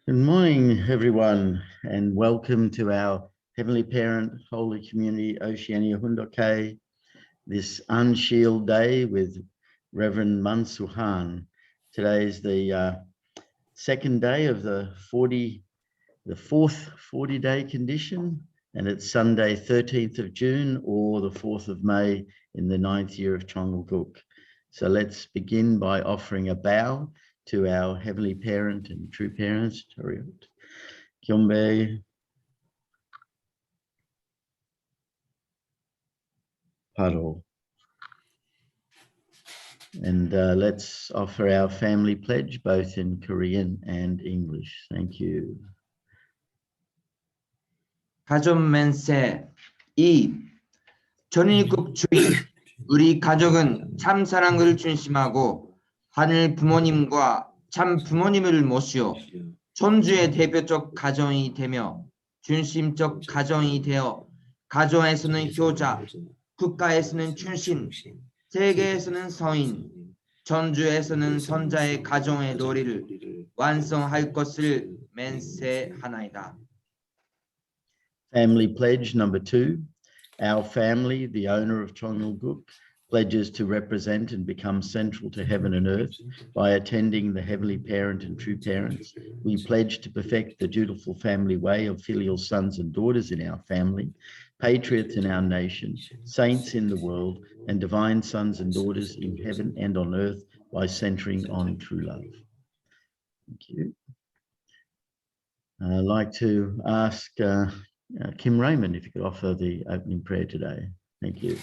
Good morning, everyone, and welcome to our Heavenly Parent Holy Community Oceania Hundoke, this Ahn Shi day with Reverend Mansuhan. Today is the second day of the fourth 40-day condition, and it's Sunday 13th of June or the 4th of May in the 9th year of Chongalguk. So let's begin by offering a bow to our Heavenly Parent and True Parents, Kyombe, Paro. And let's offer our family pledge both in Korean and English. Thank you. 가족맨세 2. 전일국 주인 우리 가족은 참 사랑을 중심하고 하늘 부모님과 참 부모님을 모시어 전주의 대표적 가정이 되며 중심적 가정이 되어 가정에서는 효자, 국가에서는 춘신, 세계에서는 서인, 전주에서는 선자의 가정의 도리를 완성할 것을 맹세하나이다. Family pledge number 2. Our family, the owner of Chongalguk, pledges to represent and become central to heaven and earth by attending the Heavenly Parent and True Parents. We pledge to perfect the dutiful family way of filial sons and daughters in our family, patriots in our nation, saints in the world, and divine sons and daughters in heaven and on earth by centering on true love. Thank you. I'd like to ask Kim Raymond if you could offer the opening prayer today. Thank you.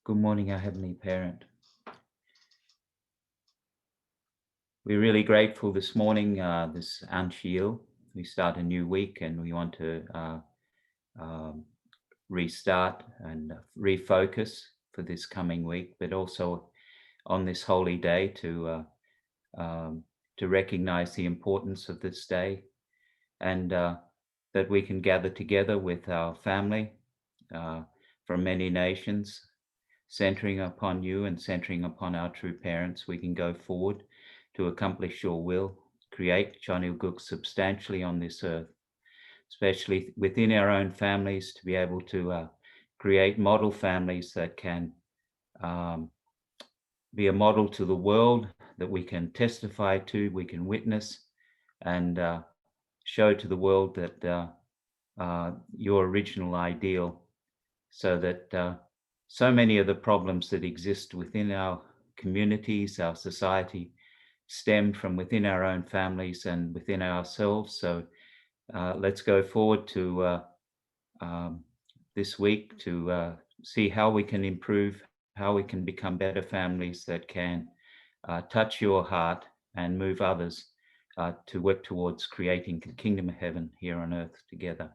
Good morning, our Heavenly Parent. We're really grateful this morning, this Ahn Shi. We start a new week and we want to restart and refocus for this coming week, but also on this holy day to recognize the importance of this day and that we can gather together with our family from many nations, centering upon you and centering upon our true parents. We can go forward to accomplish your will, create Chongalguk substantially on this earth, especially within our own families, to be able to create model families that can be a model to the world, that we can testify to, we can witness and show to the world that your original ideal, so that so many of the problems that exist within our communities, our society, stem from within our own families and within ourselves. So let's go forward to this week to see how we can improve, how we can become better families that can touch your heart and move others to work towards creating the kingdom of heaven here on earth together.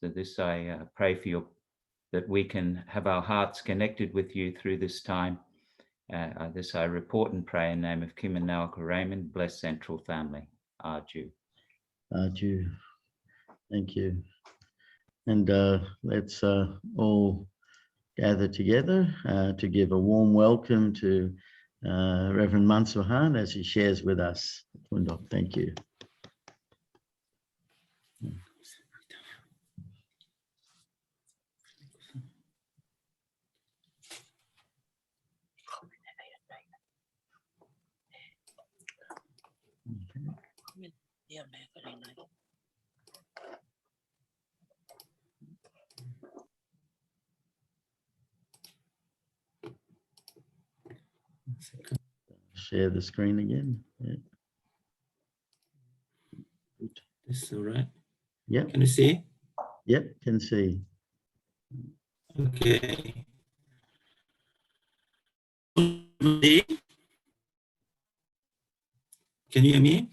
So this I pray for you, that we can have our hearts connected with you through this time. This I report and pray in the name of Kim and Naoka Raymond, blessed central family. Arju. Arju. Thank you. And let's all gather together to give a warm welcome to Reverend Mansuhan as he shares with us. Thank you. Share the screen again. Yeah. That's all right. Yep. Can you see? Yep, can see. Okay. Can you hear me?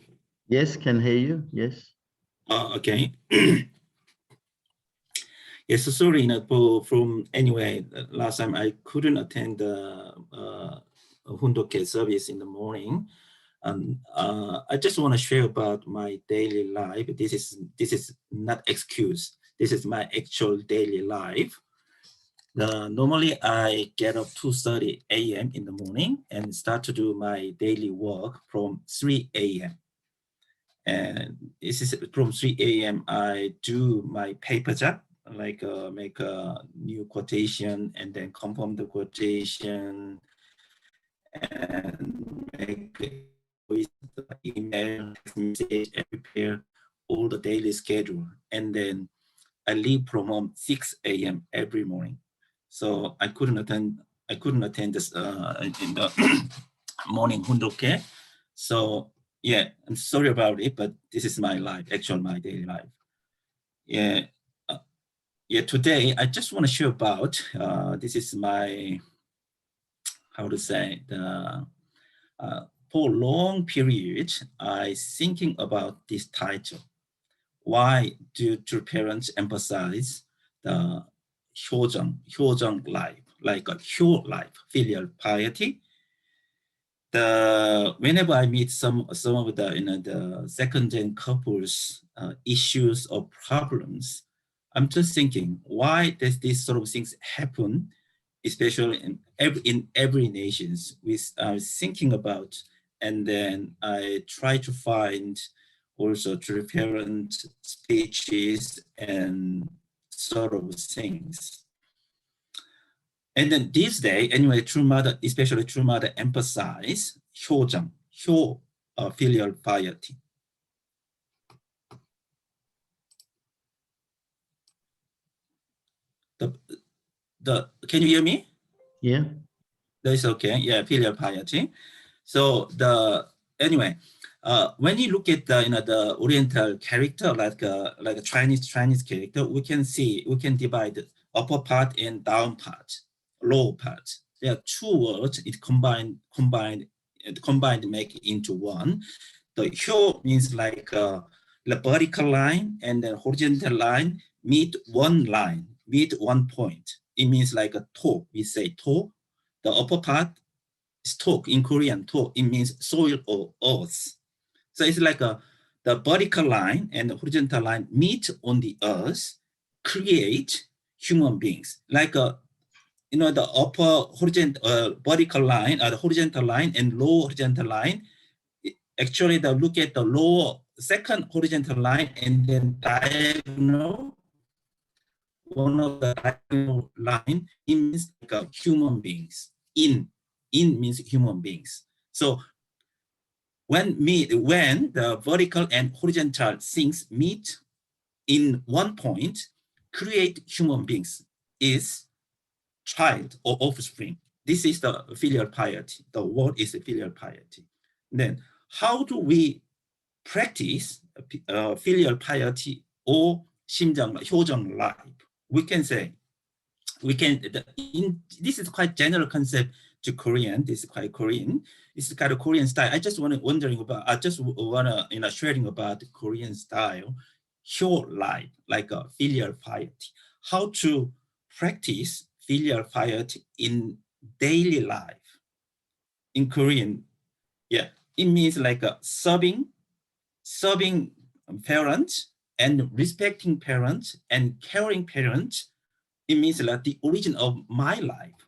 Yes, can hear you. Yes. Okay. Yes, so sorry, from anyway, last time I couldn't attend the Hundoke service in the morning. And I just want to share about my daily life. This is not excuse. This is my actual daily life. Normally I get up 2:30 a.m. in the morning and start to do my daily work from 3 a.m. And this is from 3 a.m. I do my paper job, like make a new quotation and then confirm the quotation and make the email, message, and prepare all the daily schedule. And then I leave from home 6 a.m. every morning. So I couldn't attend this in the morning hundoke. So yeah, I'm sorry about it, but this is my life, my daily life. Yeah, today I just want to share about, this is my, how to say, for a long period, I thinking about this title. Why do true parents emphasize the HyoJeong life, like a Hyo life, filial piety? Whenever I meet some of the the second-gen couples issues or problems, I'm just thinking, why does these sort of things happen, especially in every nations? I was thinking about, and then I try to find also true parent speeches and sort of things. And then this day, anyway, true mother, especially true mother, emphasize HyoJeong, filial piety. Can you hear me? Yeah. That's okay. Yeah, filial piety. So anyway, when you look at the Oriental character, like a Chinese character, we can divide upper part and down part, lower part. There are two words. It combined make into one. The hyo means like the vertical line and the horizontal line meet one line, meet one point. It means like a toe. We say toe. The upper part is tok in Korean. Tok, it means soil or earth. So it's like the vertical line and the horizontal line meet on the earth, create human beings. Like the upper horizontal vertical line, the horizontal line and lower horizontal line. Actually, look at the lower second horizontal line and then diagonal. One of the diagonal line, it means like human beings. In means human beings. So when the vertical and horizontal things meet in one point, create human beings is child or offspring. This is the filial piety. The word is filial piety. Then how do we practice filial piety or HyoJeong life? We can say, this is quite general concept to Korean. This is quite Korean. It's kind of Korean style. I just sharing about the Korean style, Hyo life, like a filial piety. How to practice filial piety in daily life. In Korean, yeah, it means like serving parents and respecting parents and caring parents. It means like the origin of my life.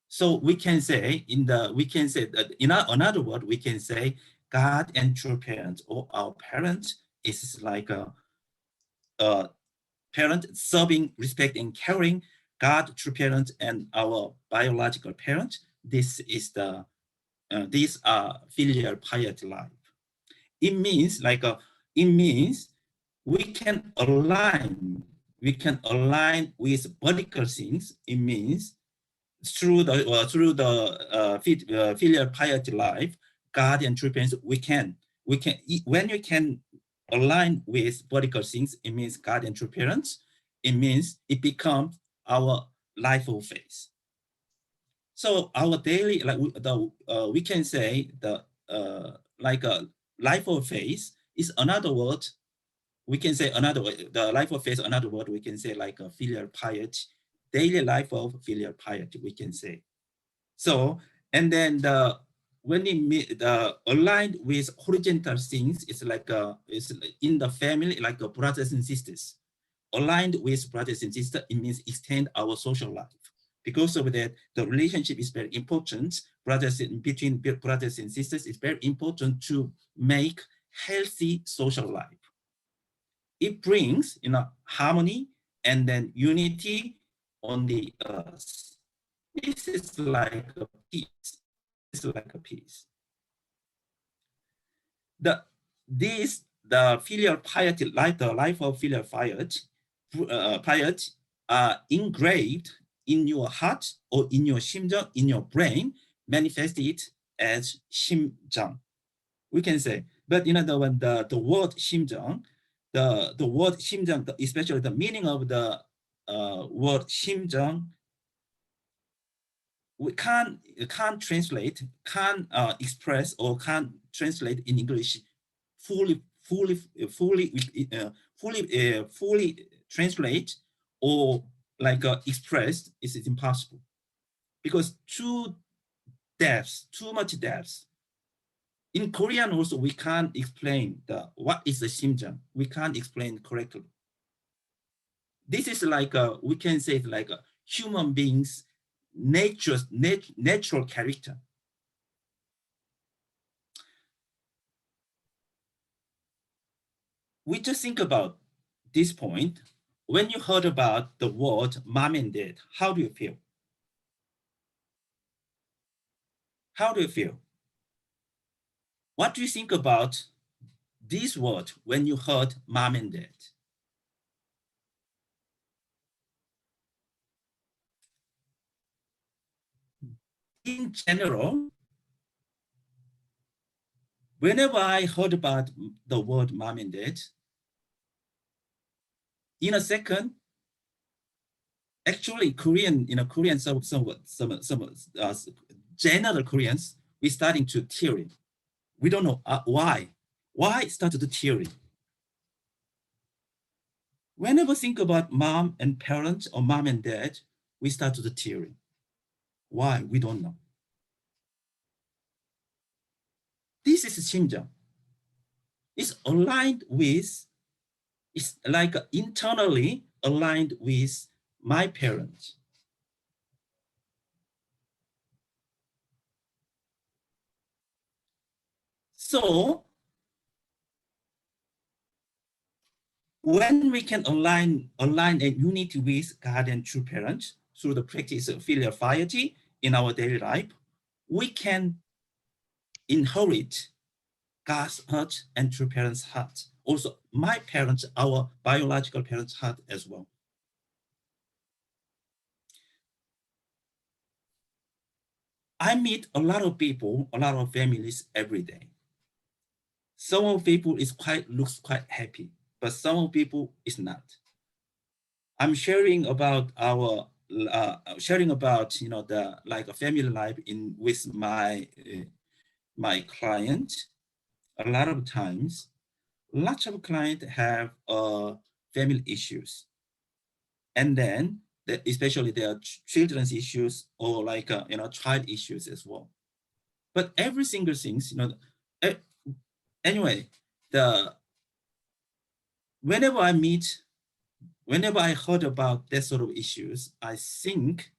So we can say that in another word, we can say God and true parents, or our parents is like a parent serving, respect, and caring. God, true parents, and our biological parents. This is these are filial piety life. It means we can align with vertical things. It means through the filial piety life, God and true parents, when you can align with vertical things, it means God and true parents. It means it becomes our life of faith. So our daily, we can say like a life of faith is another word. We can say the life of faith, another word we can say like a filial piety, daily life of filial piety, we can say. So, and then when it aligned with horizontal things, it's like it's in the family, like brothers and sisters. aligned with brothers and sisters, it means extend our social life. Because of that, the relationship is very important. Between brothers and sisters is very important to make healthy social life. It brings, harmony and then unity on the earth. This is like a peace. It's like a peace. The filial piety, like the life of filial piety, are engraved in your heart or in your 심정, in your brain, manifested as 심정. We can say, but the word 심정, the word 심정, especially the meaning of the word 심정, we can't translate, can't express, or can't translate in English fully translate or like expressed is impossible, because too much depth. In Korean also, we can't explain what is the 심정. We can't explain correctly. This is like we can say it's like a human beings' natural character. We just think about this point. When you heard about the word mom and dad, how do you feel? How do you feel? What do you think about this word when you heard mom and dad? In general, whenever I heard about the word mom and dad, in a second, actually Korean, some general Koreans, we starting to tearing. We don't know why. Why started to tearing? Whenever think about mom and parents or mom and dad, we start to tearing. Why? We don't know. This is 심정. It's aligned with, it's like internally aligned with my parents. So when we can align a unity with God and true parents through the practice of filial piety in our daily life, we can inherit God's heart and true parents' heart. Also, my parents, our biological parents' heart as well. I meet a lot of people, a lot of families every day. Some of people looks quite happy, but some people is not. I'm sharing about our the like a family life with my client. A lot of times, lots of clients have family issues, and then especially their children's issues or like child issues as well. But every single things, anyway, whenever I heard about that sort of issues, I think,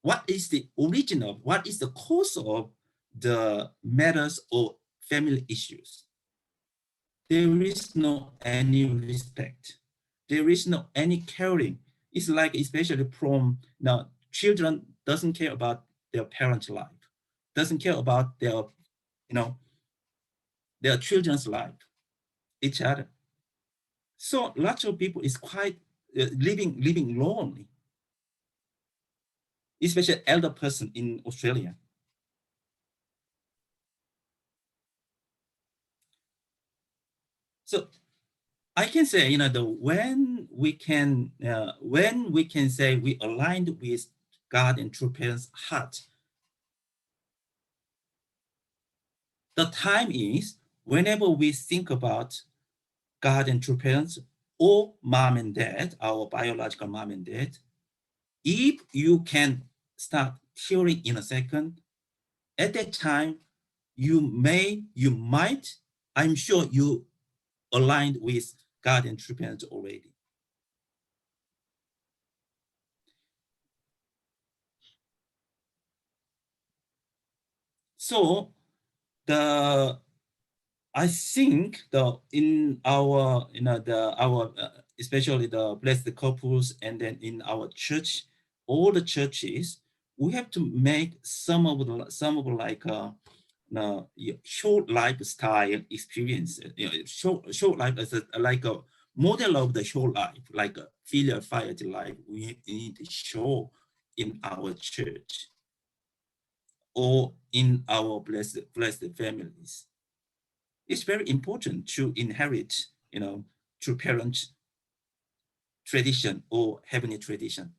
what is the origin of, what is the cause of the matters or family issues? There is no any respect. There is no any caring. It's like, especially from now, children doesn't care about their parents' life, doesn't care about their, their children's life, each other. So lots of people is quite living lonely, especially elder person in Australia. So I can say, when we can say we aligned with God and true parents' heart, the time is whenever we think about God and true parents or mom and dad, our biological mom and dad, if you can start tearing in a second, at that time, you might, I'm sure you aligned with God and true parents already. So I think in our especially the blessed couples, and then in our church, all the churches, we have to make some of like short lifestyle experience. Short life as like a model of the short life, like a filial piety life. We need to show in our church or in our blessed families. It's very important to inherit, through parent tradition or heavenly tradition.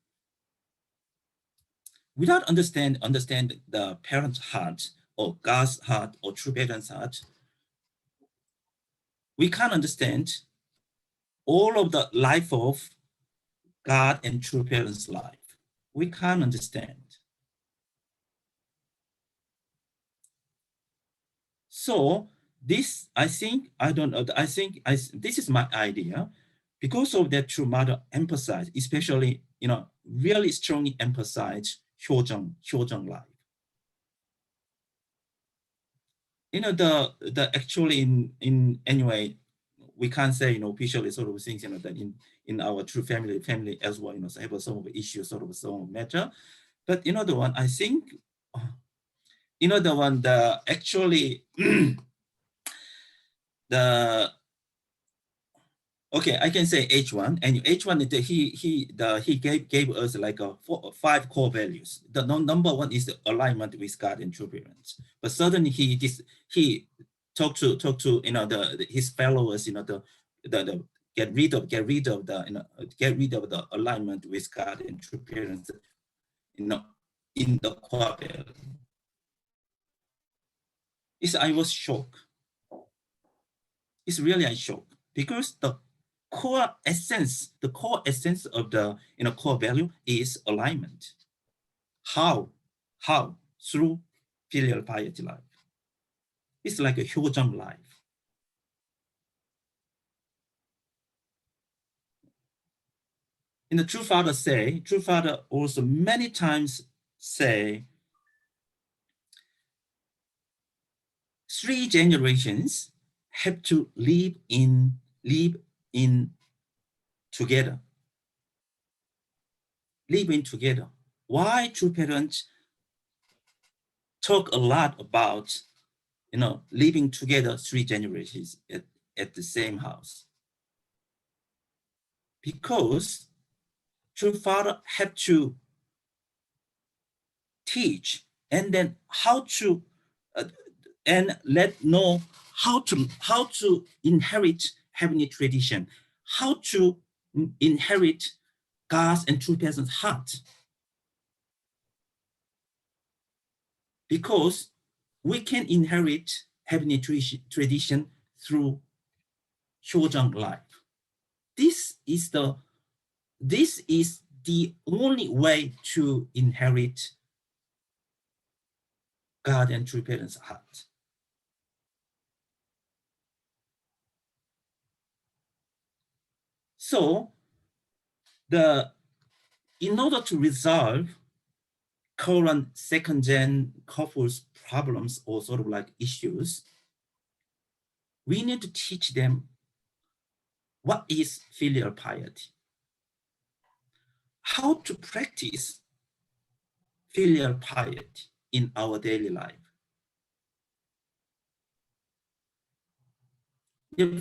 Without understand the parent's heart or God's heart or true parent's heart, we can't understand all of the life of God and true parents' life. We can't understand. So this, I think, this is my idea. Because of that, true mother emphasize, especially, really strongly emphasize HyoJeong life. The actually in anyway, we can't say, officially sort of things, that in our true family as well, have some of the issues, sort of some matter. But the one, I think, the one, the actually okay, I can say H1, and H1 he gave us like 5 core values. The number one is the alignment with God and true parents. But certainly he talked to his followers, the get rid of the alignment with God and true parents, in the core value. I was shocked. It's really a shock, because the core essence of the core value is alignment. How? Through filial piety life. It's like a HyoJeong life. And the true father also many times say, 3 generations have to live in together. Living together. Why true parents talk a lot about, living together 3 generations at the same house? Because true father have to teach, and then how to and know how to inherit heavenly tradition, how to inherit God's and true person's heart. Because we can inherit heavenly tradition through HyoJeong life. This is the only way to inherit God and true parents' heart. So in order to resolve current second-gen couples problems or sort of like issues, we need to teach them what is filial piety, how to practice filial piety in our daily life.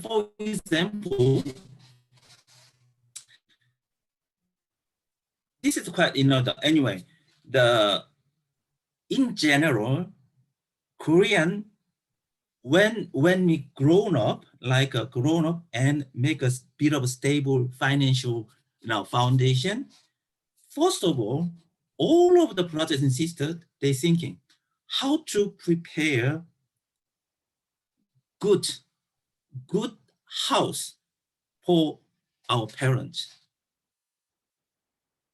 For example, this is quite, anyway, in general, Korean, when we grown up and make a bit of a stable financial foundation, first of all of the brothers and sisters, they're thinking how to prepare good house for our parents.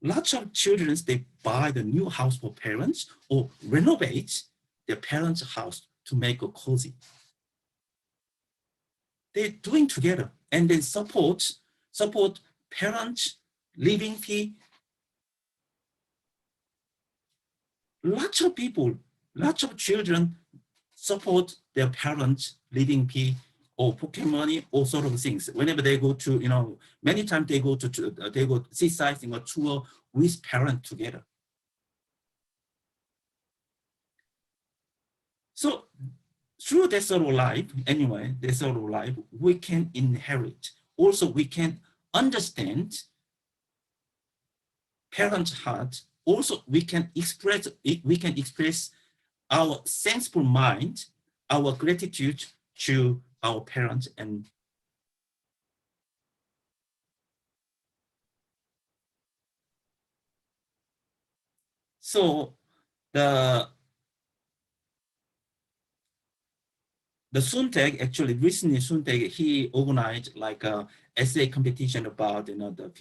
Lots of children, they buy the new house for parents or renovate their parents' house to make it cozy. They're doing together, and then support parents' living fee. Lots of people, lots of children, support their parents living P or pocket money, all sort of things. Whenever they go to, many times they go seaside in a tour with parents together. So through that sort of life, anyway, that sort of life, we can inherit. Also, we can understand parents' heart. Also, we can express our sensible mind, our gratitude to our parents. And so the Suntec, actually recently Suntec, he organized like a essay competition about the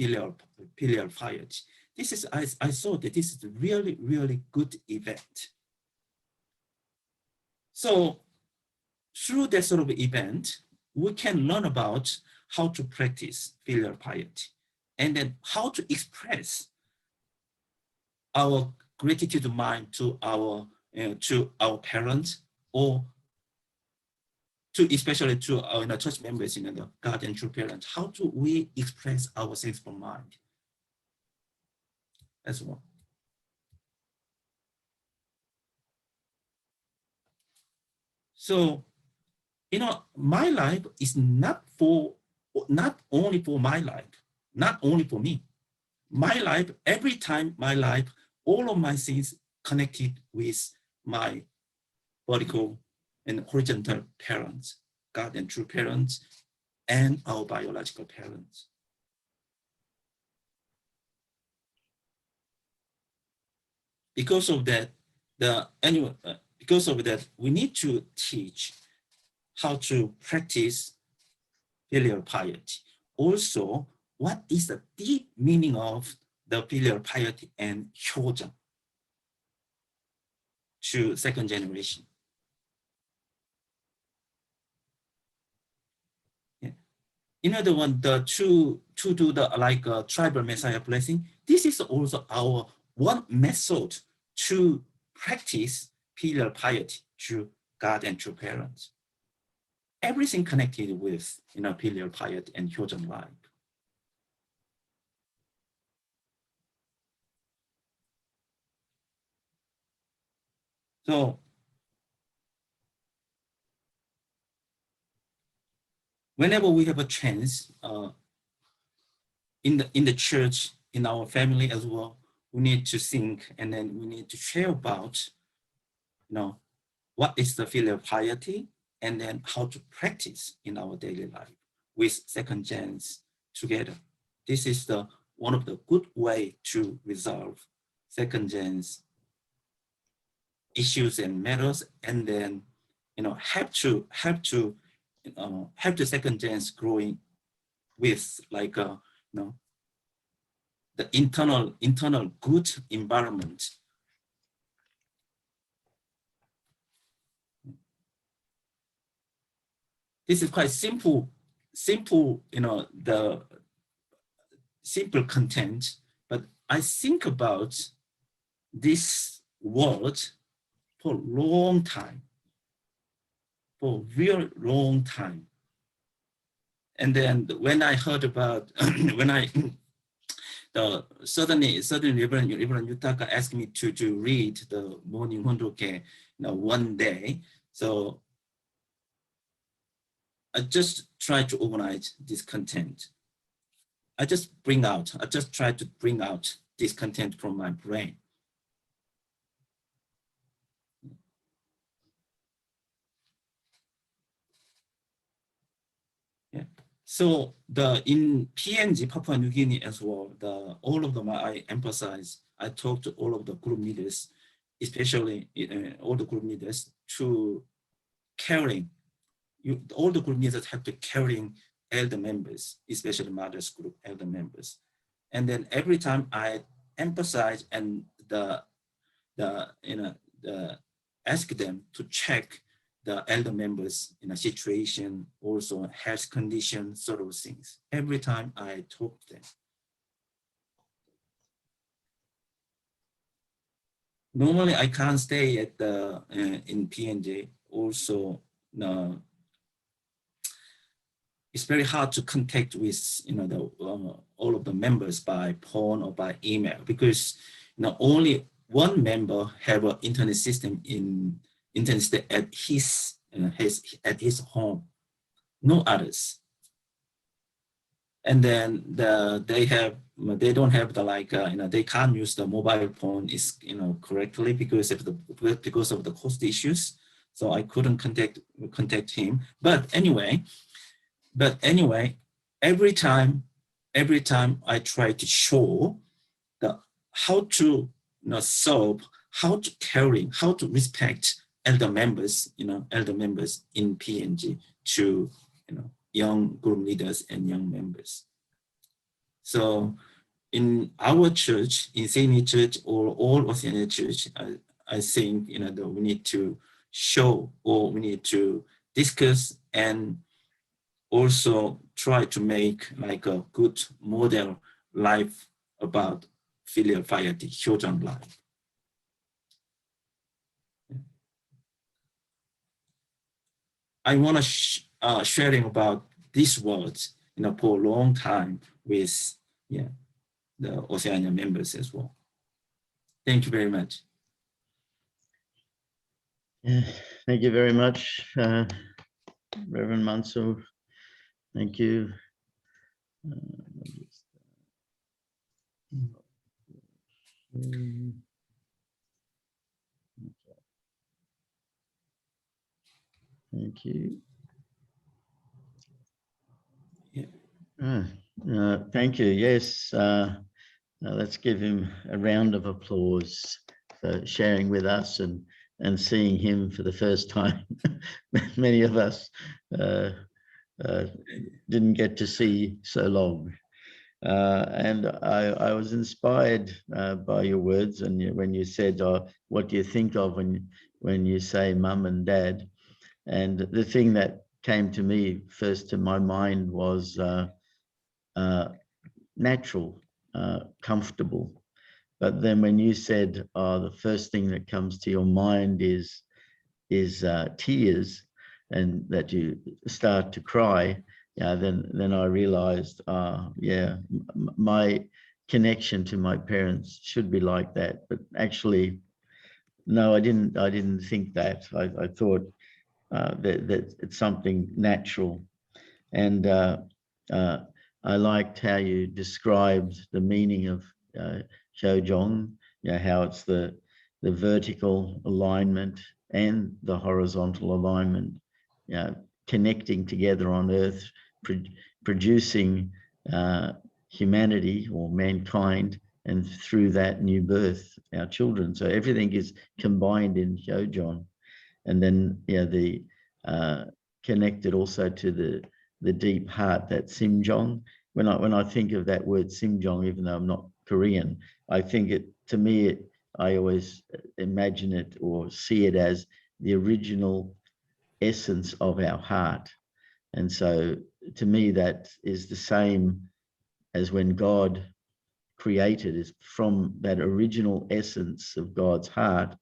filial piety. This is, I saw that this is a really, really good event. So through that sort of event, we can learn about how to practice filial piety and then how to express our gratitude mind to our parents, or especially to our church members, the God and true parents. How do we express our sensible mind as well? So, my life is not only for my life, not only for me. My life, every time my life, all of my things connected with my vertical and horizontal parents, God and true parents, and our biological parents. Because of that, we need to teach how to practice filial piety. Also, what is the deep meaning of the filial piety and HyoJeong to second generation? Yeah. The one, to do the tribal Messiah blessing. This is also our one method to practice filial piety to God and true parents. Everything connected with filial piety and HyoJeong life. So whenever we have a chance in the church, in our family as well, we need to think, and then we need to share about what is the filial piety, and then how to practice in our daily life with second gens together. This is one of the good way to resolve second gens issues and matters, and then help the second gens growing with the internal good environment. This is quite simple, the simple content, but I think about this word for a long time, for a real long time. And then when I heard about, suddenly Reverend Yutaka asked me to read the morning Hondoke one day. So I just try to organize this content. I just try to bring out this content from my brain. Yeah. So in PNG, Papua New Guinea as well, all of them I emphasize, I talk to all of the group leaders, especially all the group leaders, to caring. All the group leaders have to caring elder members, especially mothers group elder members. And then every time I emphasize and ask them to check the elder members in a situation, also health condition, sort of things. Every time I talk to them. Normally I can't stay at in PNJ also it's very hard to contact with all of the members by phone or by email, because only one member have an internet system at his home, no others. And then they don't have the they can't use the mobile phone correctly because of the cost issues. So I couldn't contact him. But anyway, every time I try to show how to serve, how to caring, how to respect elder members in PNG to young group leaders and young members. So in our church, in Sydney Church or all Oceania Church, I think that we need to show, or we need to discuss and also try to make like a good model life about filial piety, HyoJeong life. I want to sharing about these words for a long time with the Oceania members as well. Thank you very much. Yeah, thank you very much, Reverend Mansour. Thank you. Thank you. Thank you. Yes, let's give him a round of applause for sharing with us and seeing him for the first time. Many of us didn't get to see so long. And I was inspired by your words, and when you said, what do you think of when you say mum and dad? And the thing that came to me first to my mind was natural, comfortable. But then when you said, the first thing that comes to your mind is tears, and that you start to cry, then I realized, my connection to my parents should be like that. But actually, no, I didn't think that. I thought that it's something natural. And I liked how you described the meaning of HyoJeong, how it's the vertical alignment and the horizontal alignment, connecting together on earth, producing humanity or mankind, and through that new birth, our children. So everything is combined in HyoJeong. And then the connected also to the deep heart, that Simjong. When I think of that word Simjong, even though I'm not Korean, I think I always imagine it or see it as the original essence of our heart. And so to me, that is the same as when God created, is from that original essence of God's heart.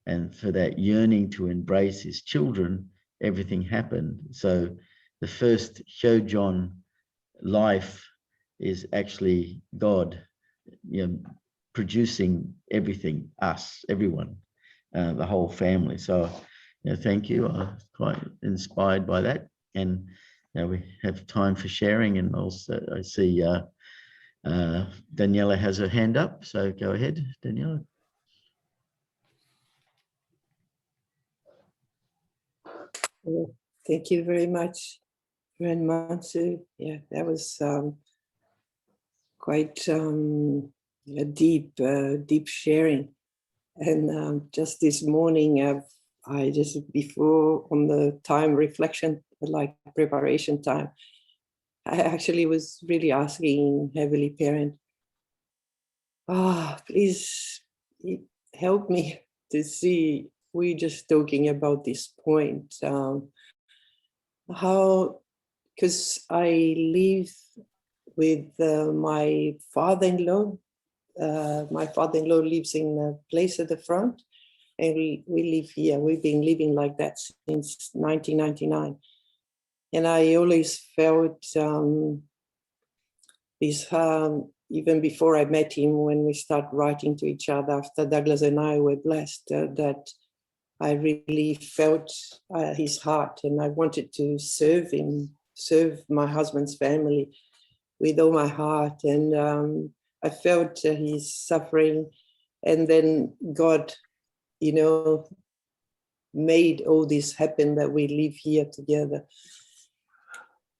And for that yearning to embrace his children, everything happened. So the first HyoJeong life is actually God, producing everything, us, everyone, the whole family. So, thank you. I'm quite inspired by that. And now we have time for sharing. And also, I see Daniela has her hand up. So go ahead, Daniela. Thank you very much, Reverend Mansour. Yeah, that was quite a deep sharing. And just this morning, I just before on the time reflection, like preparation time, I actually was really asking Heavenly Parent, please help me to see. We're just talking about this point, how, because I live with my father-in-law. My father-in-law lives in a place at the front, and we live here. We've been living like that since 1999. And I always felt this, even before I met him, when we started writing to each other after Douglas and I were blessed, that I really felt his heart, and I wanted to serve him, serve my husband's family with all my heart. And I felt his suffering, and then God, you know, made all this happen, that we live here together.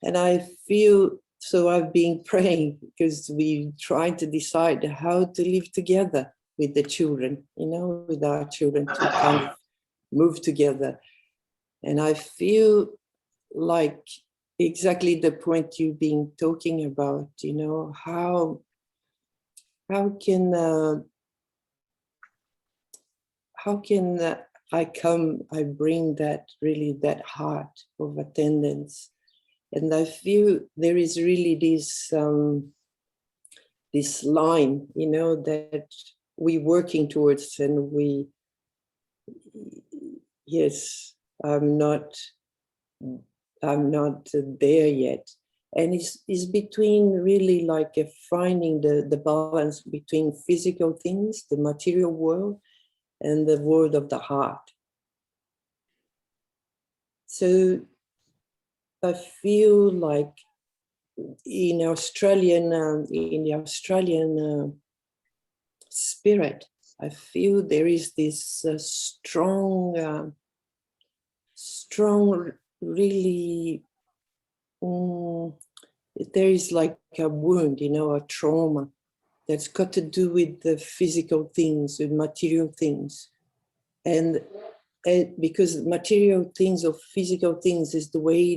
And I feel, so I've been praying, because we trying to decide how to live together with the children, you know, with our children, to kind of move together. And I feel like exactly the point you've been talking about, you know, how can I bring that, really, that heart of attendance. And I feel there is really this line, you know, that we're working towards, and yes, I'm not there yet. And it's between really like finding the balance between physical things, the material world, and the world of the heart. So I feel like in the Australian spirit, I feel there is this strong, really, there is like a wound, you know, a trauma that's got to do with the physical things, with material things. And because material things or physical things is the way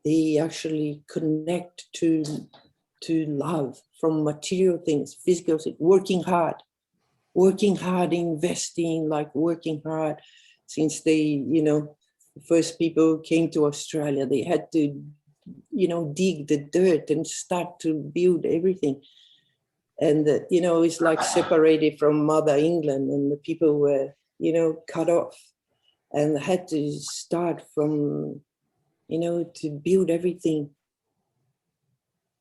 they actually connect to love from material things, physical things, working hard, investing, like working hard. Since they, you know, the first people came to Australia, they had to, you know, dig the dirt and start to build everything. And, you know, it's like separated from Mother England, and the people were, you know, cut off and had to start from, you know, to build everything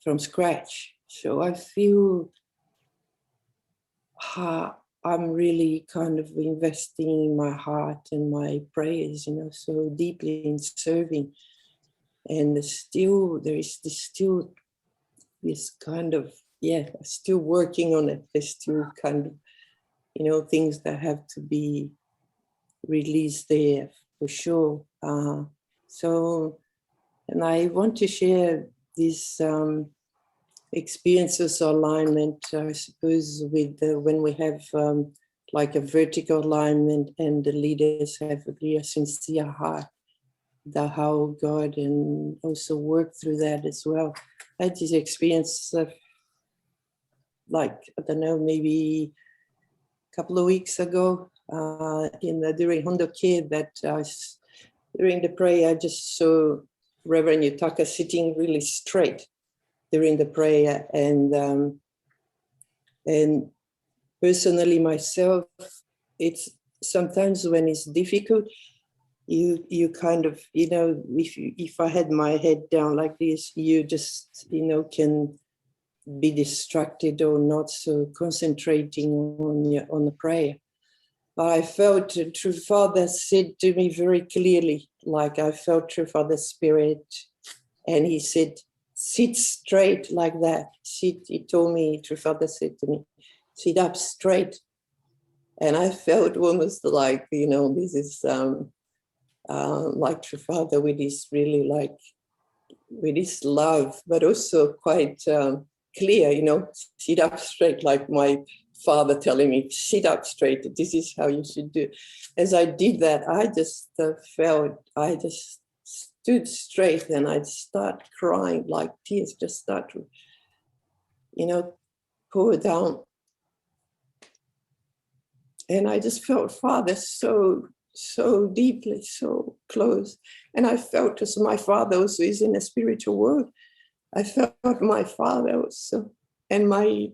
from scratch. So I feel I'm really kind of investing my heart and my prayers, you know, so deeply in serving. And still, there is still this kind of, yeah, still working on it. There's still kind of, you know, things that have to be released there for sure. So, and I want to share this experiences alignment, I suppose, with when we have like a vertical alignment, and the leaders have a clear, sincere heart, how God and also work through that as well. I had this experience of, like, I don't know, maybe a couple of weeks ago during Hondoke, that during the prayer, I just saw Reverend Yutaka sitting really straight during the prayer, and personally myself, it's sometimes when it's difficult, you kind of, you know, if I had my head down like this, you just, you know, can be distracted or not so concentrating on the prayer. But I felt True Father said to me very clearly, like I felt True Father's spirit, and he said, sit straight like that. Sit, he told me, True Father said to me, sit up straight. And I felt almost like, you know, this is like True Father with his really like, with his love, but also quite clear, you know, sit up straight, like my father telling me, sit up straight, this is how you should do. As I did that, I just felt, I just stood straight, and I'd start crying, like tears just start to, you know, pour down. And I just felt Father so deeply, so close. And I felt as my Father also is in the spiritual world. I felt my Father also, and my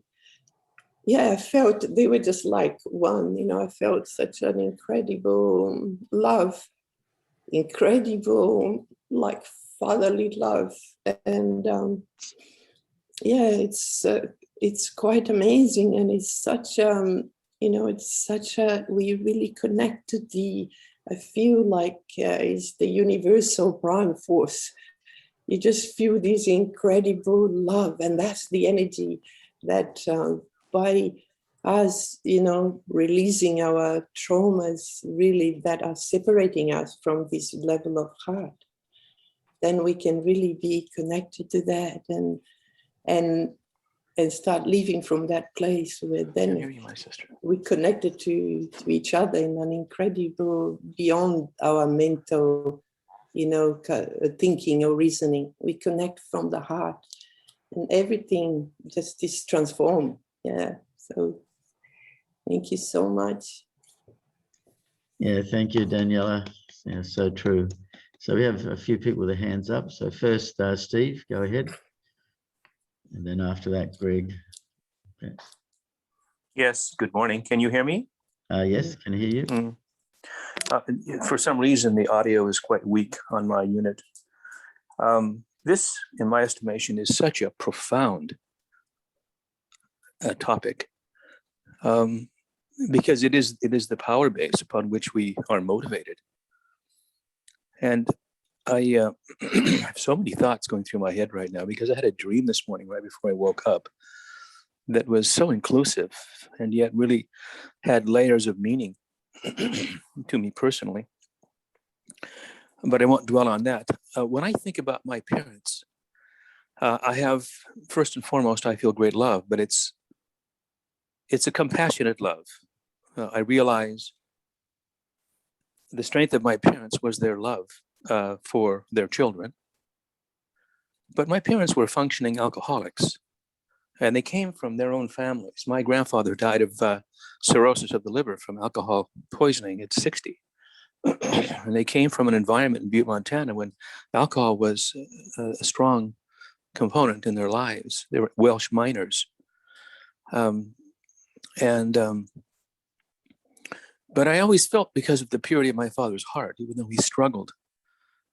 yeah, I felt they were just like one, you know, I felt such an incredible love, incredible, like fatherly love. And yeah, it's quite amazing. And it's such, you know, it's such a, we really connect to the, I feel like it's the universal prime force. You just feel this incredible love, and that's the energy that by us, you know, releasing our traumas really that are separating us from this level of heart, then we can really be connected to that and start living from that place where then we connected to each other in an incredible, beyond our mental, you know, thinking or reasoning. We connect from the heart, and everything just is transformed. Yeah. So thank you so much. Yeah, thank you, Daniela. Yeah, so true. So we have a few people with their hands up. So first, Steve, go ahead. And then after that, Greg. Okay. Yes, good morning. Can you hear me? Yes, can I hear you? For some reason, the audio is quite weak on my unit. This, in my estimation, is such a profound topic because it is the power base upon which we are motivated. And I have so many thoughts going through my head right now because I had a dream this morning right before I woke up that was so inclusive and yet really had layers of meaning to me personally. But I won't dwell on that. When I think about my parents, I have, first and foremost, I feel great love, but it's a compassionate love. I realize the strength of my parents was their love for their children. But my parents were functioning alcoholics, and they came from their own families. My grandfather died of cirrhosis of the liver from alcohol poisoning at 60. And they came from an environment in Butte, Montana, when alcohol was a strong component in their lives. They were Welsh miners. But I always felt, because of the purity of my father's heart, even though he struggled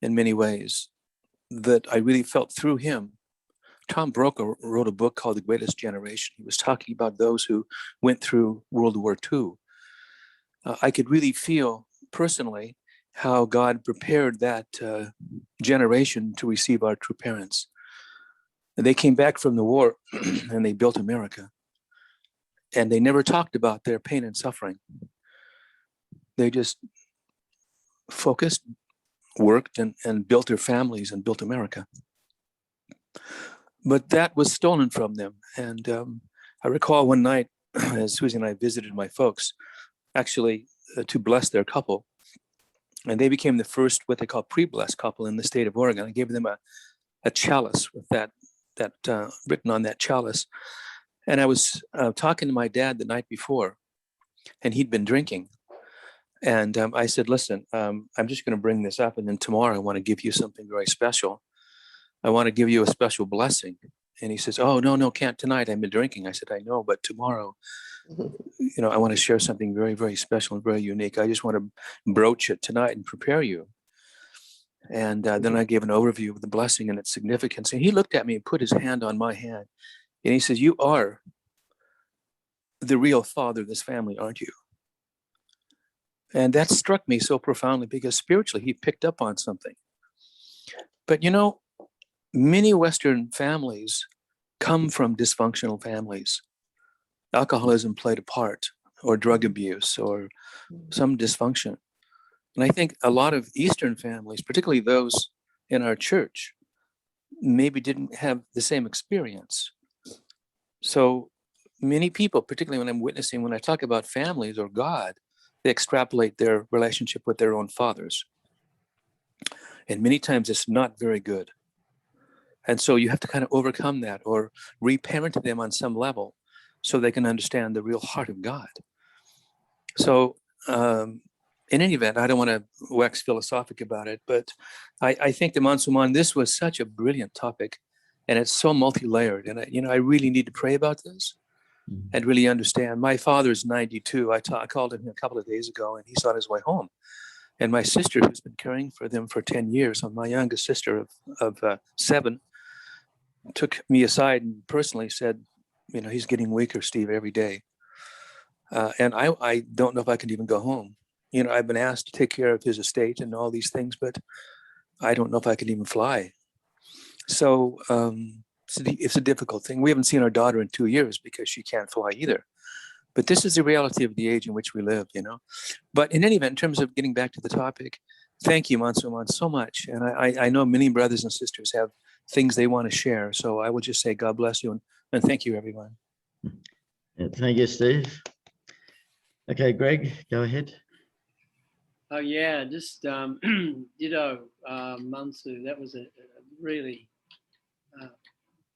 in many ways, that I really felt through him. Tom Brokaw wrote a book called The Greatest Generation. He was talking about those who went through World War II. I could really feel personally how God prepared that generation to receive our true parents. And they came back from the war and they built America. And they never talked about their pain and suffering. They just focused, worked, and built their families and built America. But that was stolen from them. And I recall one night, as Susie and I visited my folks, actually to bless their couple. And they became the first, what they call pre-blessed couple in the state of Oregon. I gave them a chalice with that written on that chalice. And I was talking to my dad the night before, and he'd been drinking. And I said, listen, I'm just going to bring this up. And then tomorrow I want to give you something very special. I want to give you a special blessing. And he says, oh, no, can't tonight. I've been drinking. I said, I know, but tomorrow, you know, I want to share something very, very special and very unique. I just want to broach it tonight and prepare you. And then I gave an overview of the blessing and its significance. And he looked at me and put his hand on my hand. And he says, you are the real father of this family, aren't you? And that struck me so profoundly because spiritually he picked up on something. But you know, many Western families come from dysfunctional families. Alcoholism played a part, or drug abuse, or some dysfunction. And I think a lot of Eastern families, particularly those in our church, maybe didn't have the same experience. So many people, particularly when I'm witnessing, when I talk about families or God, they extrapolate their relationship with their own fathers. And many times it's not very good. And so you have to kind of overcome that or reparent them on some level so they can understand the real heart of God. So in any event, I don't want to wax philosophic about it, but I think the Mansuman, this was such a brilliant topic and it's so multi-layered. And I really need to pray about this and really understand. My father's 92. I called him a couple of days ago, and he's on his way home. And my sister, who's been caring for them for 10 years, my youngest sister of 7, took me aside and personally said, you know, he's getting weaker, Steve, every day. And I don't know if I can even go home. You know, I've been asked to take care of his estate and all these things, but I don't know if I can even fly. So it's a difficult thing. We haven't seen our daughter in 2 years because she can't fly either. But this is the reality of the age in which we live, you know. But in any event, in terms of getting back to the topic, thank you, Mansuman, so much. And I know many brothers and sisters have things they want to share. So I will just say God bless you and thank you, everyone. Yeah, thank you, Steve. Okay, Greg, go ahead. Oh yeah, just ditto, Mansu. That was a really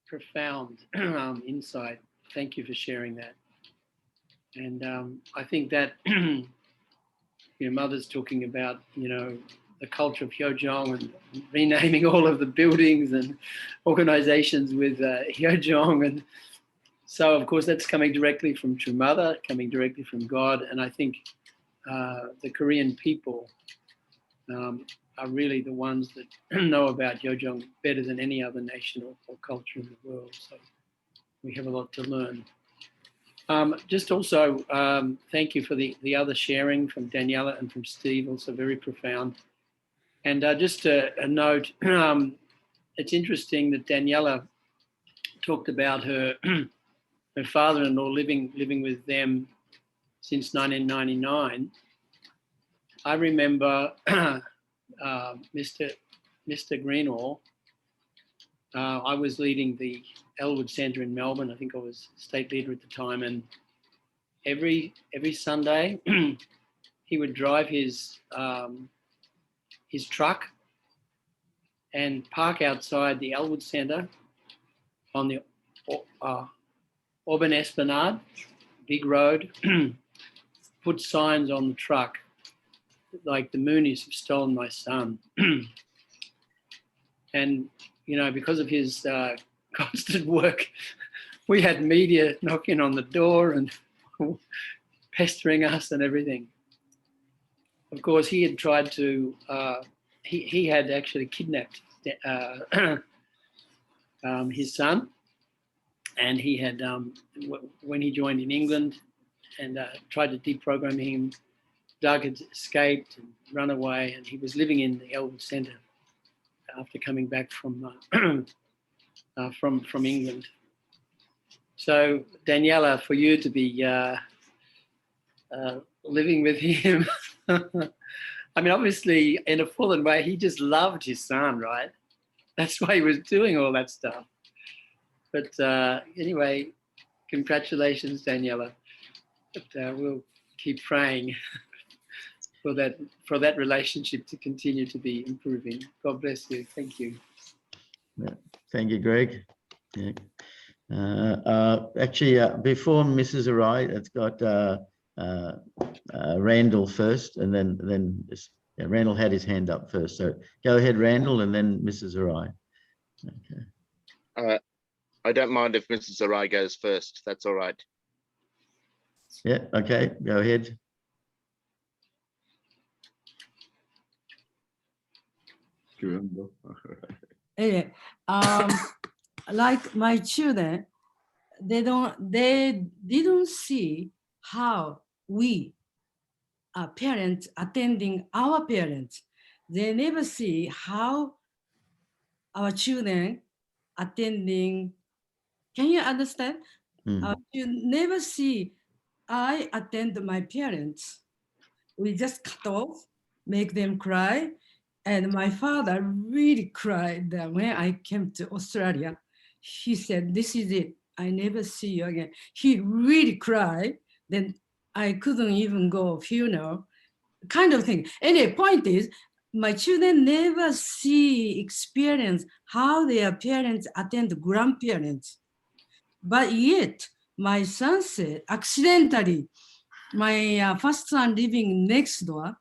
profound insight. Thank you for sharing that. And I think that your mother's talking about, you know, the culture of HyoJeong and renaming all of the buildings and organizations with HyoJeong, and so of course that's coming directly from True Mother, coming directly from God, and I think the Korean people are really the ones that know about HyoJeong better than any other nation or culture in the world. So we have a lot to learn. Just also, thank you for the other sharing from Daniela and from Steve, also very profound. And just a note, it's interesting that Daniela talked about her her father-in-law living with them since 1999. I remember Mr. Greenall. I was leading the Elwood Centre in Melbourne. I think I was state leader at the time, and every Sunday he would drive his truck and park outside the Elwood Centre on the Auburn Esplanade, big road, put signs on the truck like the Moonies have stolen my son. And, you know, because of his constant work, we had media knocking on the door and pestering us and everything. Of course, he had tried to, he had actually kidnapped his son, and he had, when he joined in England and tried to deprogram him, Doug had escaped and run away, and he was living in the Elwood Centre after coming back from England. So Daniela, for you to be living with him, I mean, obviously in a fallen way, he just loved his son, right? That's why he was doing all that stuff. But anyway, congratulations, Daniela. But we'll keep praying for that relationship to continue to be improving. God bless you. Thank you. Yeah. Thank you, Greg. Yeah. Actually, before Mrs. Arai, it's got Randall first, and then yeah, Randall had his hand up first. So go ahead, Randall, and then Mrs. Arai. Okay. I don't mind if Mrs. Arai goes first. That's all right. Yeah. Okay. Go ahead. Like my children, they didn't see how we parents attending our parents. They never see how our children attending. Can you understand? You never see I attend my parents. We just cut off, make them cry. And my father really cried that when I came to Australia. He said, this is it. I never see you again. He really cried. Then I couldn't even go funeral, kind of thing. Anyway, point is, my children never experience how their parents attend grandparents. But yet, my son said, accidentally, my first son living next door,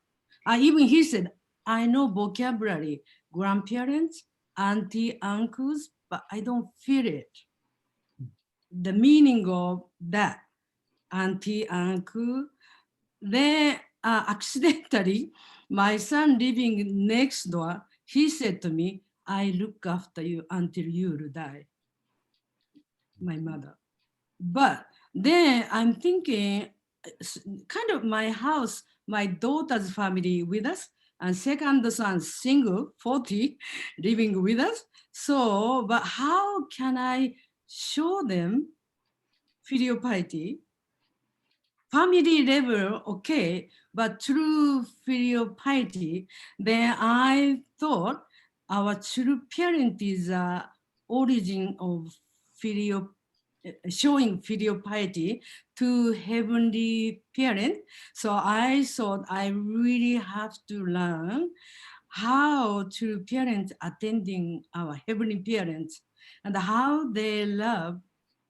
even he said, I know vocabulary, grandparents, auntie, uncles, but I don't feel it. The meaning of that. auntie, uncle. Then accidentally, my son living next door, he said to me, I look after you until you die, my mother. But then I'm thinking, kind of my house, my daughter's family with us, and second son single, 40, living with us. So, but how can I show them filial piety? Family level, okay, but true filial piety, then I thought our true parent is the origin of filial, showing filial piety to heavenly parent. So I thought I really have to learn how to parent attending our heavenly parents and how they love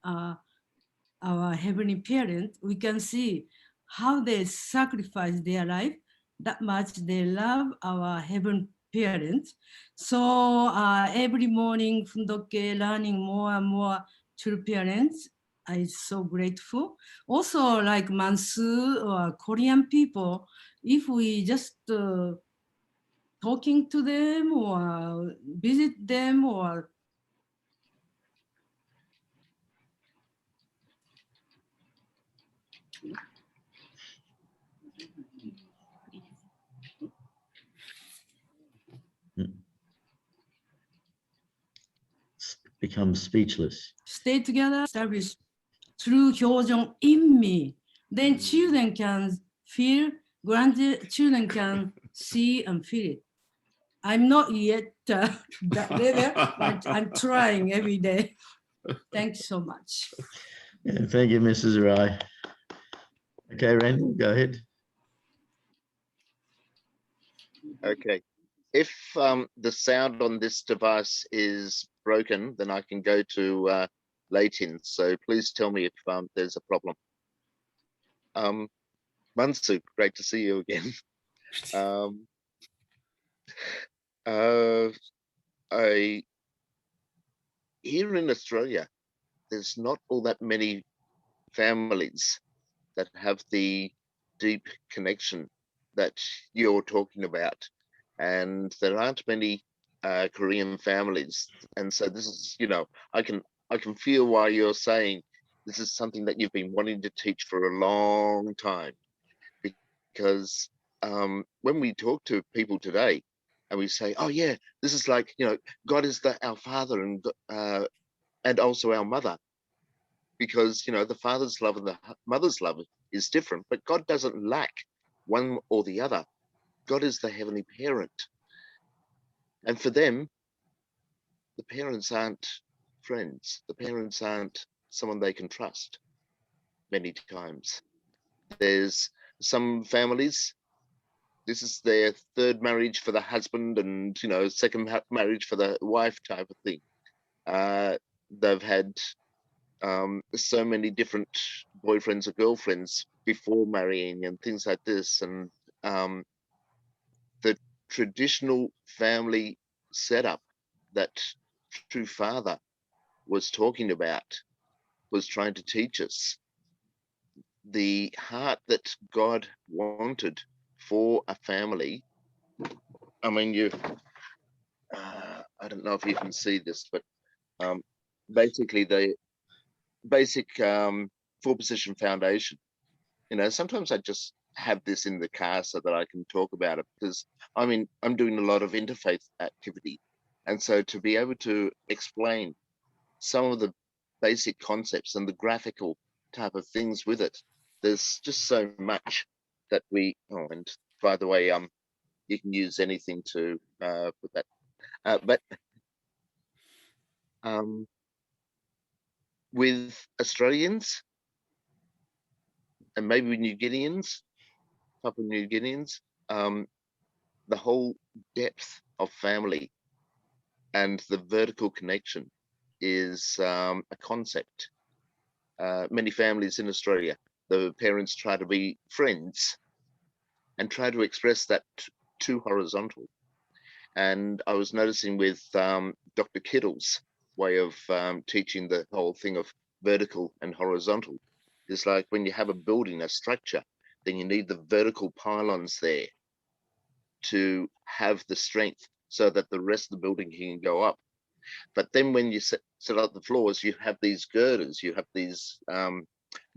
our heavenly parent. We can see how they sacrifice their life, that much they love our heaven parents. So every morning, Fundoke, learning more and more to parents, I'm so grateful. Also, like Mansu or Korean people, if we just talking to them or visit them or Become speechless. stay together, establish true HyoJeong in me, then children can feel, grandchildren can see and feel it. I'm not yet that level, but I'm trying every day. Thanks so much. Yeah, thank you, Mrs. Rai. Okay, Randall, go ahead. Okay. If the sound on this device is broken, then I can go to Latin. So please tell me if there's a problem. Mansu, great to see you again. Here in Australia, there's not all that many families that have the deep connection that you're talking about, and there aren't many Korean families. And so this is, I can feel why you're saying this is something that you've been wanting to teach for a long time, because when we talk to people today and we say, oh yeah, this is like, God is our father and also our mother, because the father's love and the mother's love is different, but God doesn't lack one or the other. God is the heavenly parent, and for them, the parents aren't friends. The parents aren't someone they can trust. Many times, there's some families, this is their third marriage for the husband, and second marriage for the wife, type of thing. They've had so many different boyfriends or girlfriends before marrying and things like this. And the traditional family setup that True Father was talking about was trying to teach us the heart that God wanted for a family. I mean, I don't know if you can see this, but basically the basic four-position foundation. Sometimes I just have this in the car so that I can talk about it, because I'm doing a lot of interfaith activity, and so to be able to explain some of the basic concepts and the graphical type of things with it, there's just so much that we. Oh, and by the way, you can use anything to put that, but with Australians and maybe New Guineans, Papua New Guineans, the whole depth of family and the vertical connection is a concept. Many families in Australia, the parents try to be friends and try to express that too horizontal. And I was noticing with Dr. Kittle's way of teaching the whole thing of vertical and horizontal, It's like when you have a building, a structure, then you need the vertical pylons there to have the strength so that the rest of the building can go up. But then when you set up the floors, you have these girders, you have these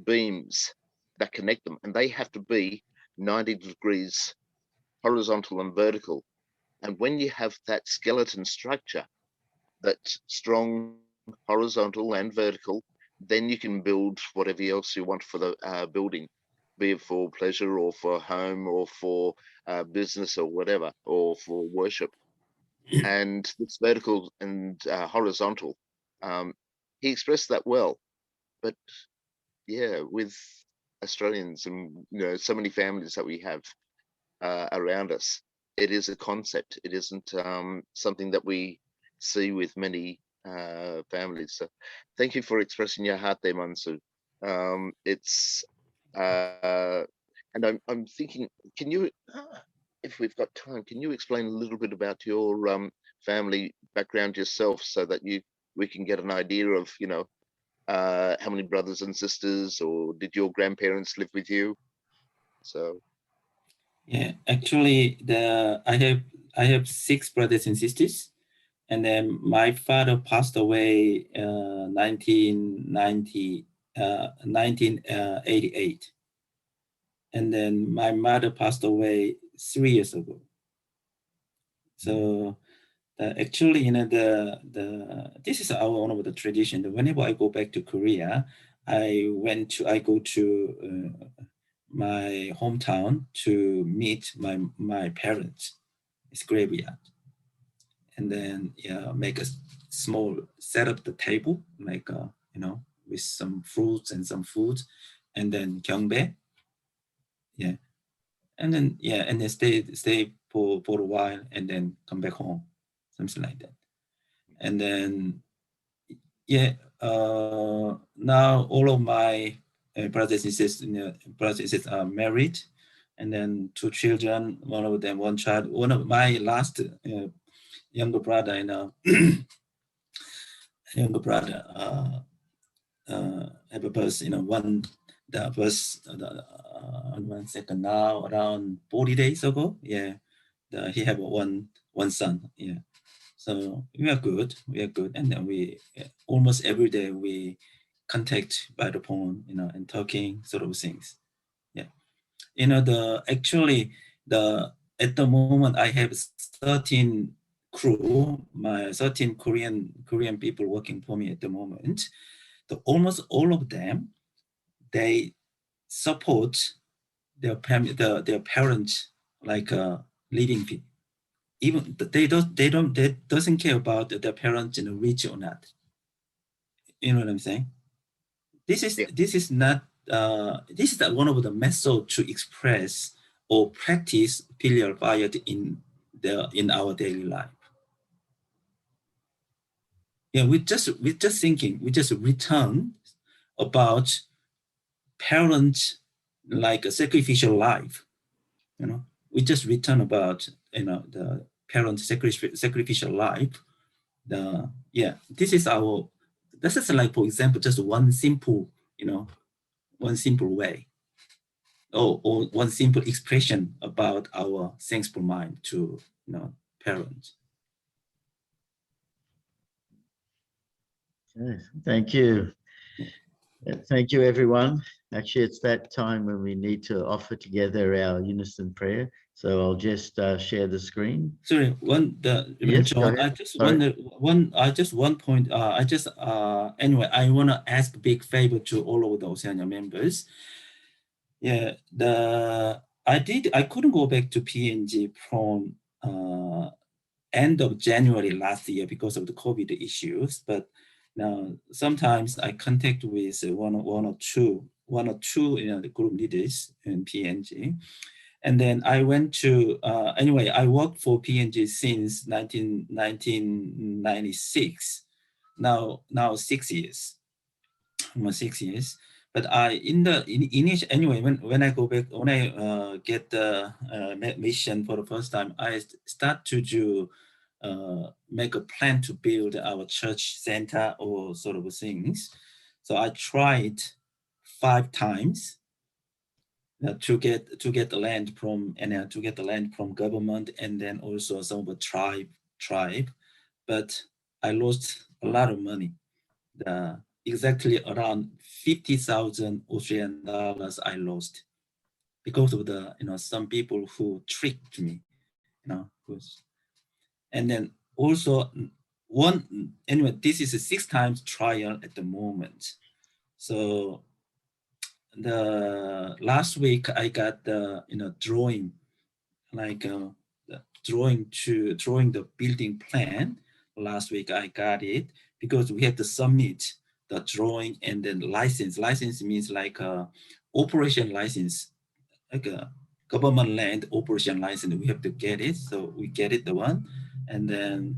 beams that connect them, and they have to be 90 degrees horizontal and vertical. And when you have that skeleton structure that's strong, horizontal and vertical, then you can build whatever else you want for the building, be it for pleasure or for home or for business or whatever, or for worship. And it's vertical and horizontal. He expressed that well, but yeah, with Australians and so many families that we have around us, it is a concept. It isn't something that we see with many families. So thank you for expressing your heart there, Mansu. It's and I'm thinking, can you, if we've got time, can you explain a little bit about your family background yourself, so that we can get an idea of how many brothers and sisters, or did your grandparents live with you? So Yeah, actually, I have 6 brothers and sisters, and then my father passed away 1988, and then my mother passed away 3 years ago. So actually, this is one of the tradition. Whenever I go back to Korea, I go to my hometown to meet my parents. It's graveyard, and then make a small, set up the table, like with some fruits and some food, and then 경배, and then stay for a while, and then come back home, something like that. And then now all of my brothers and sisters are married, and then 2 children, one of them 1 child. One of my last younger brother, younger brother have a birth, the birth, 1 second now, around 40 days ago. He have one son. So we are good, and then we almost every day we contact by the phone, and talking, sort of things. At the moment I have 13 crew, my 13 Korean people working for me at the moment. Almost all of them, they support their parents, like living people. Even they doesn't care about their parents rich or not. You know what I'm saying? This is not this is one of the methods to express or practice filial piety in our daily life. We just thinking, we just return about parents, like a sacrificial life. We just return about the parents' sacrificial life. This is like, for example, just one simple way, or one simple expression about our thankful mind to parents. Okay, thank you. Thank you, everyone. Actually, it's that time when we need to offer together our unison prayer. So I'll just share the screen. Sorry, Yes, John, I just wonder one point. Anyway, I want to ask a big favor to all of the Oceania members. I couldn't go back to PNG from end of January last year because of the COVID issues, but now sometimes I contact with one or two the group leaders in PNG. And then I went to, I worked for PNG since 1996, now 6 years, almost 6 years. But when I go back, when I get the mission for the first time, I start to do, make a plan to build our church center or sort of things. So I tried 5 times to get the land from government, and then also some of the tribe, but I lost a lot of money. Exactly around 50,000 Australian dollars I lost because of the some people who tricked me, and then also anyway, this is a 6 times trial at the moment. So the last week I got the drawing, like drawing the building plan. Last week I got it because we have to submit the drawing and then license. License means like a operation license, like a government land operation license. We have to get it, so we get it, the one, and then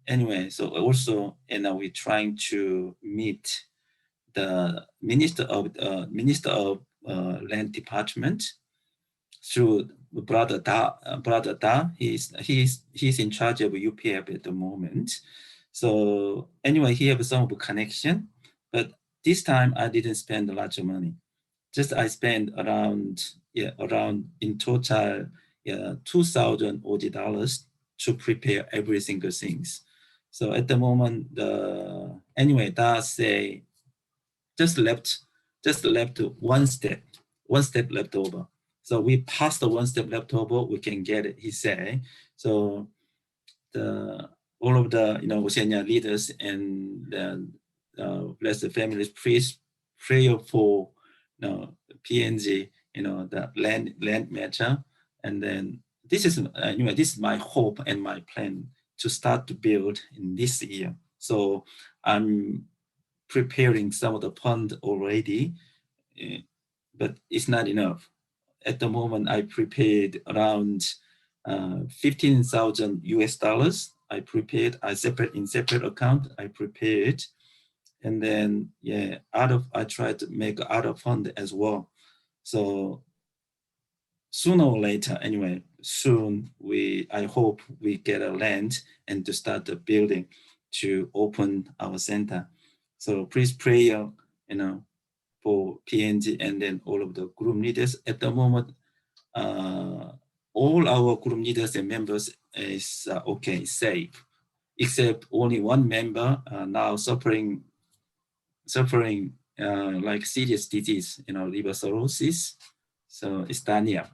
anyway. So also, we're trying to meet the Minister of Land Department through Brother Da. He's in charge of UPF at the moment. So anyway, he has some connection, but this time I didn't spend a lot of money. Just I spent around in total 2,000 Aussie dollars to prepare every single things. So at the moment, anyway, Da say just left one step left over. So we passed the one step left over, we can get it, he said. So all of the Oceania leaders and bless the families, please pray for PNG, the land matter. And then this is my hope and my plan to start to build in this year. So I'm preparing some of the fund already, but it's not enough. At the moment, I prepared around 15,000 US dollars. I prepared in separate account. I prepared, and then I tried to make out of fund as well. So sooner or later, anyway, soon I hope we get a land and to start the building to open our center. So please pray, for PNG and then all of the group leaders. At the moment, all our group leaders and members is okay, safe, except only one member now suffering like serious disease, liver cirrhosis. So it's Daniel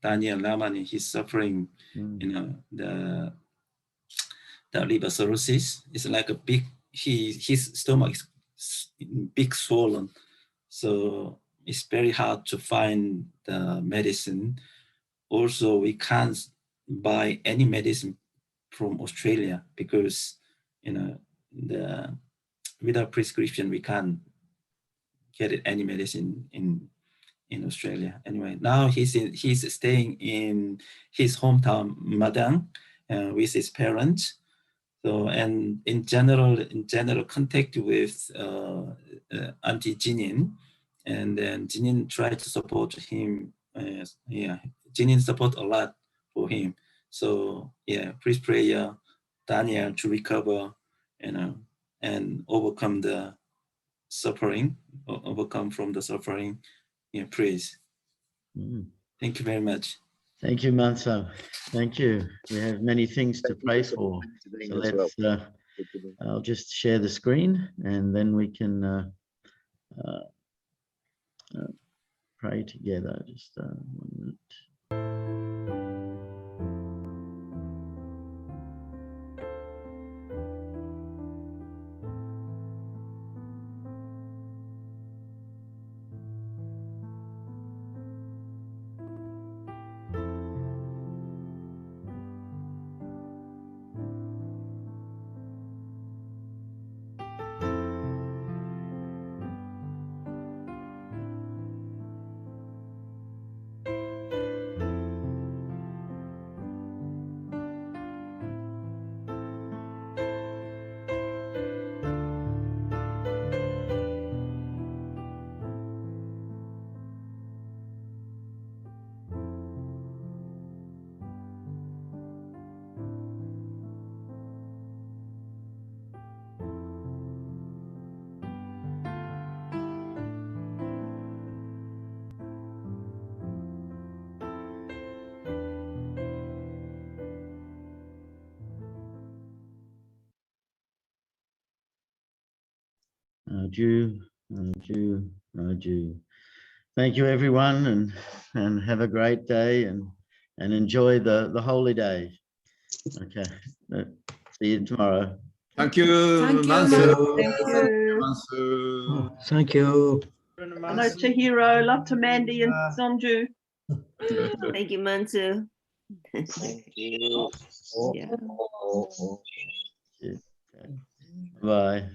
Lamani. He's suffering, the liver cirrhosis. It's like a big, his stomach is big swollen. So it's very hard to find the medicine. Also, we can't buy any medicine from Australia because, without prescription, we can't get any medicine in Australia. Anyway, now he's staying in his hometown, Madang, with his parents. So, and in general contact with Auntie Jinin, and then Jinin tried to support him. Jinin support a lot for him. So please pray Daniel to recover, and overcome the suffering, overcome from the suffering. Praise. Thank you very much. Thank you, Manso. Thank you. We have many things to pray for. So let's, I'll just share the screen and then we can pray together. Just 1 minute. Ju, Ju, Ju. Thank you, everyone, and have a great day and enjoy the holy day. Okay, see you tomorrow. Thank you, Thank you, Mansu. Thank you. Mansu. Thank you. Hello to Hero, love to Mandy and Sonju. Thank you, Mansu. Thank you. Yeah. Bye.